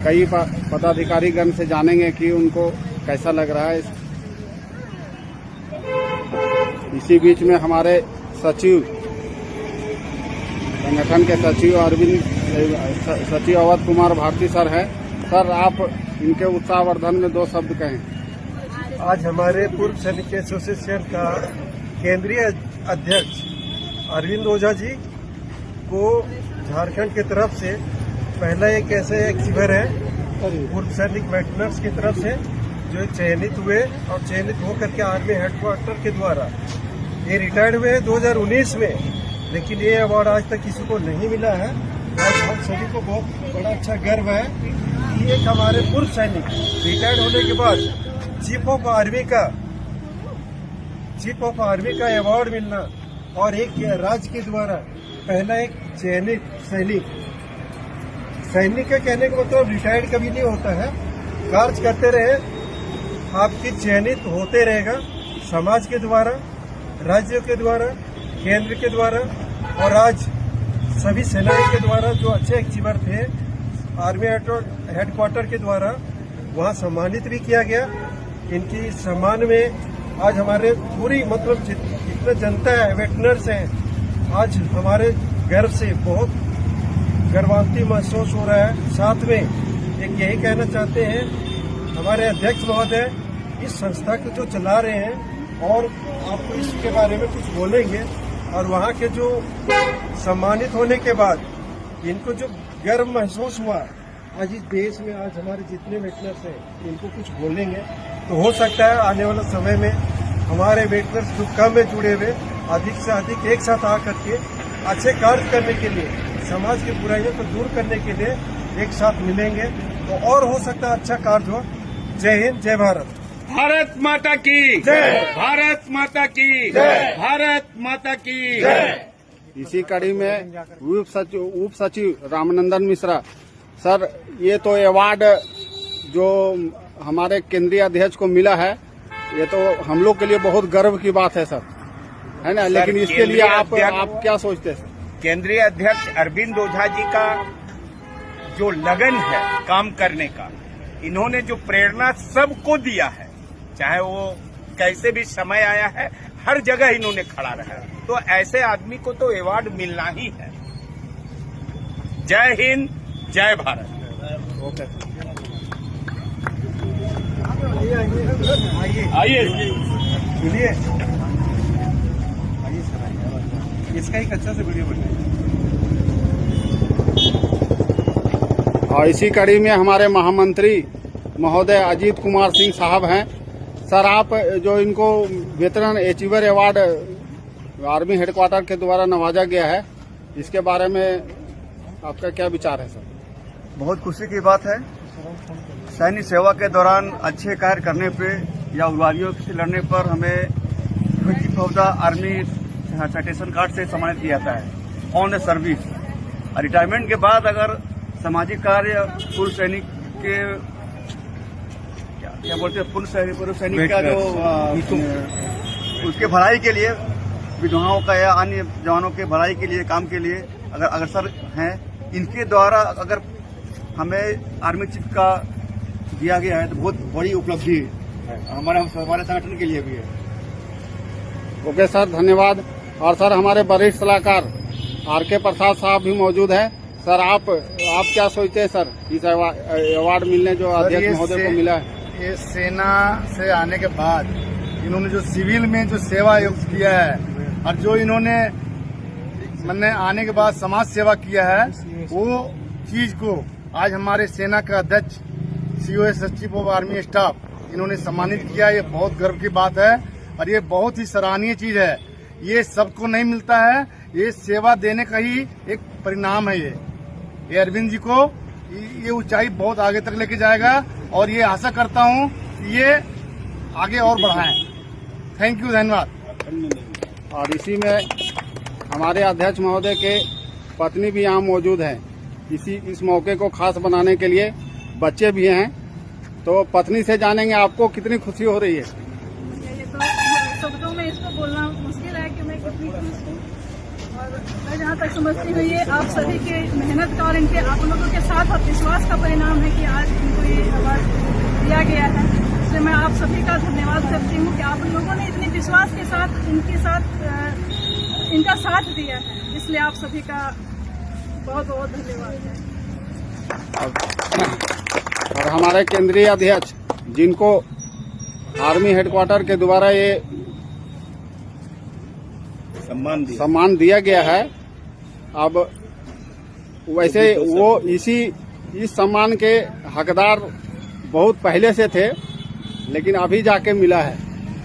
कई पदाधिकारीगण से जानेंगे कि उनको कैसा लग रहा है। इसी बीच में हमारे सचिव, संगठन के सचिव सचिव अवध कुमार भारती सर हैं। सर, आप इनके उत्साहवर्धन में 2 शब्द कहें। आज हमारे पूर्व सैनिक एसोसिएशन का केंद्रीय अध्यक्ष अरविंद ओझा जी को झारखंड की तरफ से पहला एक ऐसे एक शिविर है पूर्व सैनिक वेटरन्स की तरफ से जो चयनित हुए और चयनित होकर के आर्मी हेडक्वार्टर के द्वारा ये रिटायर्ड हुए 2019 में, लेकिन ये अवार्ड आज तक किसी को नहीं मिला है। और हम सभी को बहुत बड़ा अच्छा गर्व है कि एक हमारे पूर्व सैनिक रिटायर्ड होने के बाद चीफ ऑफ आर्मी का अवार्ड मिलना और एक राज्य के द्वारा पहला एक चयनित सैनिक का कहने का मतलब रिटायर्ड कभी नहीं होता है, कार्य करते रहे, आपकी चयनित होते रहेगा समाज के द्वारा, राज्यों के द्वारा, केंद्र के द्वारा और आज सभी सेनाओं के द्वारा जो अच्छे अचीवर थे आर्मी हेडक्वार्टर के द्वारा वहां सम्मानित भी किया गया। इनकी सम्मान में आज हमारे पूरी मतलब जितना जनता है, वेटरनर्स हैं, आज हमारे गर्व से बहुत गर्वान्वित महसूस हो रहा है। साथ में एक यही कहना चाहते हैं हमारे अध्यक्ष महोदय इस संस्था को जो चला रहे हैं और आपको इसके बारे में कुछ बोलेंगे और वहाँ के जो सम्मानित होने के बाद इनको जो गर्व महसूस हुआ आज इस देश में, आज हमारे जितने वेटरन्स हैं इनको कुछ बोलेंगे तो हो सकता है आने वाले समय में हमारे वेटरन्स जो कम में जुड़े हुए अधिक से अधिक एक साथ आकर के अच्छे कार्य करने के लिए, समाज की बुराइयों को दूर करने के लिए एक साथ मिलेंगे तो और हो सकता है अच्छा कार्य हो। जय हिंद, जय भारत। भारत माता की जय। भारत माता की जय। भारत माता की जय। इसी कड़ी में उप सचिव रामनंदन मिश्रा सर, ये तो अवार्ड जो हमारे केंद्रीय अध्यक्ष को मिला है ये तो हम लोग के लिए बहुत गर्व की बात है सर, है ना? लेकिन इसके लिए आप क्या सोचते हैं सर? केंद्रीय अध्यक्ष अरविंद ओझा जी का जो लगन है काम करने का, इन्होंने जो प्रेरणा सबको दिया है, चाहे वो कैसे भी समय आया है, हर जगह इन्होंने खड़ा रहा है, तो ऐसे आदमी को तो अवार्ड मिलना ही है। जय हिंद, जय भारत। आइए सुनिए, इसका एक अच्छा सा वीडियो बनाइए। और इसी कड़ी में हमारे महामंत्री महोदय अजीत कुमार सिंह साहब हैं। सर, आप जो इनको veteran achiever award army headquarter के द्वारा नवाजा गया है, इसके बारे में आपका क्या विचार है सर? बहुत खुशी की बात है। सैनिक सेवा के दौरान अच्छे कार्य करने पे या उग्रवादियों से लड़ने पर हमें chief of the army citation card से सम्मानित किया जाता है ऑन द सर्विस। रिटायरमेंट के बाद अगर सामाजिक कार्य पूर्व सैनिक के क्या बोलते हैं पूर्व सैनिक का जो उसके भलाई के लिए, विधवाओं का या अन्य जवानों के भलाई के लिए, काम के लिए अगर अग्रसर हैं, इनके द्वारा अगर हमें आर्मी चीफ का दिया गया है तो बहुत बड़ी उपलब्धि है हमारे संगठन के लिए भी है। ओके सर, धन्यवाद। और सर, हमारे वरिष्ठ सलाहकार आर.के. प्रसाद साहब भी मौजूद हैं। सर, आप क्या सोचते हैं सर, इस अवार्ड मिलने जो अध्यक्ष महोदय को मिला है? ये सेना से आने के बाद इन्होंने जो सिविल में जो सेवा युक्त किया है और जो इन्होंने मैंने आने के बाद समाज सेवा किया है, वो चीज को आज हमारे सेना का अध्यक्ष COS chief of army staff इन्होंने सम्मानित किया। ये बहुत गर्व की बात है और ये बहुत ही सराहनीय चीज है। ये सबको नहीं मिलता है, ये सेवा देने का ही एक परिणाम है। ये अरविंद जी को ये ऊंचाई बहुत आगे तक लेके जाएगा और ये आशा करता हूँ कि ये आगे और बढ़ाएं। थैंक यू, धन्यवाद। और इसी में हमारे अध्यक्ष महोदय के पत्नी भी यहाँ मौजूद है। इस मौके को खास बनाने के लिए बच्चे भी हैं, तो पत्नी से जानेंगे आपको कितनी खुशी हो रही है। ये तो शब्दों में इसको बोलना मुश्किल है कि मैं कितनी खुश हूँ। और मैं जहाँ तक समझती हूँ ये आप सभी के मेहनत का और इनके आप लोगों के साथ और विश्वास का परिणाम है कि आज दिया गया है। इसलिए मैं आप सभी का धन्यवाद करती हूँ कि आप लोगों ने इतने विश्वास के साथ इनका साथ दिया है, इसलिए आप सभी का बहुत बहुत धन्यवाद है। और हमारे केंद्रीय अध्यक्ष जिनको आर्मी हेडक्वार्टर के द्वारा ये सम्मान दिया गया है, अब वैसे वो इस सम्मान के हकदार बहुत पहले से थे, लेकिन अभी जाके मिला है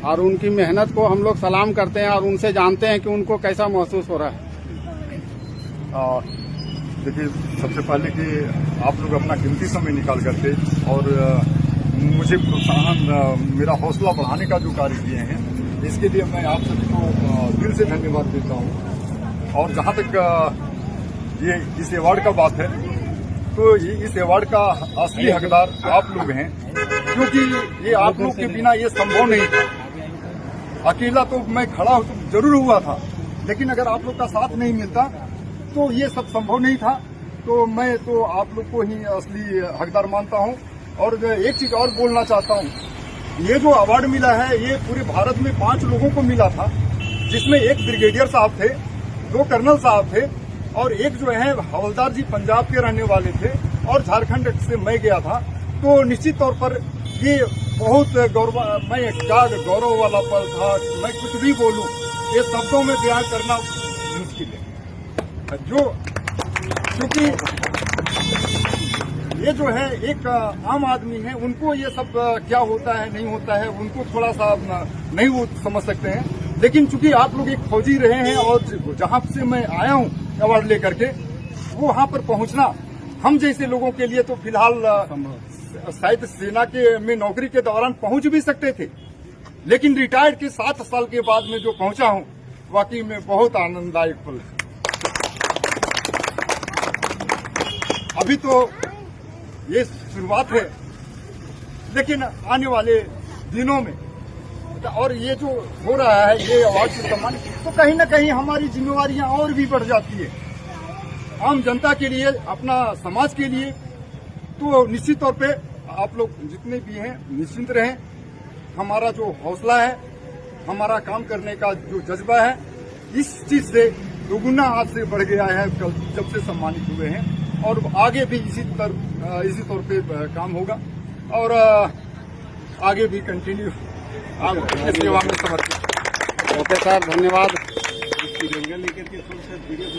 और उनकी मेहनत को हम लोग सलाम करते हैं और उनसे जानते हैं कि उनको कैसा महसूस हो रहा है। देखिए, सबसे पहले कि आप लोग अपना कीमती समय निकाल करके और मुझे प्रोत्साहन, मेरा हौसला बढ़ाने का जो कार्य किए हैं, इसके लिए मैं आप सभी को दिल से धन्यवाद देता हूँ। और जहाँ तक ये इस अवार्ड का बात है, तो इस अवार्ड का असली हकदार आप लोग हैं, क्योंकि ये आप लोग के बिना ये संभव नहीं था। अकेला तो मैं खड़ा तो जरूर हुआ था, लेकिन अगर आप लोग का साथ नहीं मिलता तो ये सब संभव नहीं था। तो मैं तो आप लोग को ही असली हकदार मानता हूँ। और एक चीज और बोलना चाहता हूँ, ये जो अवार्ड मिला है ये पूरे भारत में 5 लोगों को मिला था, जिसमें एक ब्रिगेडियर साहब थे, 2 कर्नल साहब थे और एक जो है हवलदार जी पंजाब के रहने वाले थे और झारखंड से मैं गया था। तो निश्चित तौर पर ये बहुत मैं क्या गौरव वाला पल था। मैं कुछ भी बोलूं, ये शब्दों में बयान करना मुश्किल है। क्योंकि ये जो है एक आम आदमी है, उनको ये सब क्या होता है नहीं होता है उनको थोड़ा सा नहीं वो समझ सकते हैं। लेकिन चूंकि आप लोग एक फौजी रहे हैं और जहां से मैं आया हूं अवार्ड लेकर के, वो वहां पर पहुंचना हम जैसे लोगों के लिए तो फिलहाल शायद सेना के में नौकरी के दौरान पहुंच भी सकते थे, लेकिन रिटायर्ड के 7 साल के बाद में जो पहुंचा हूं, वाकई में बहुत आनंददायक पल है। अभी तो ये शुरुआत है, लेकिन आने वाले दिनों में और ये जो हो रहा है ये अवार्ड से सम्मान, तो कहीं ना कहीं हमारी जिम्मेवारियां और भी बढ़ जाती है आम जनता के लिए, अपना समाज के लिए। तो निश्चित तौर पे आप लोग जितने भी हैं निश्चिंत रहें। हमारा जो हौसला है, हमारा काम करने का जो जज्बा है, इस चीज से दोगुना हाथ से बढ़ गया है कल जब से सम्मानित हुए हैं। और आगे भी इसी तौर पे काम होगा और आगे भी कंटिन्यू सेवा में समर्पित। ओके सर, धन्यवाद। जंगल लेकर के वीडियो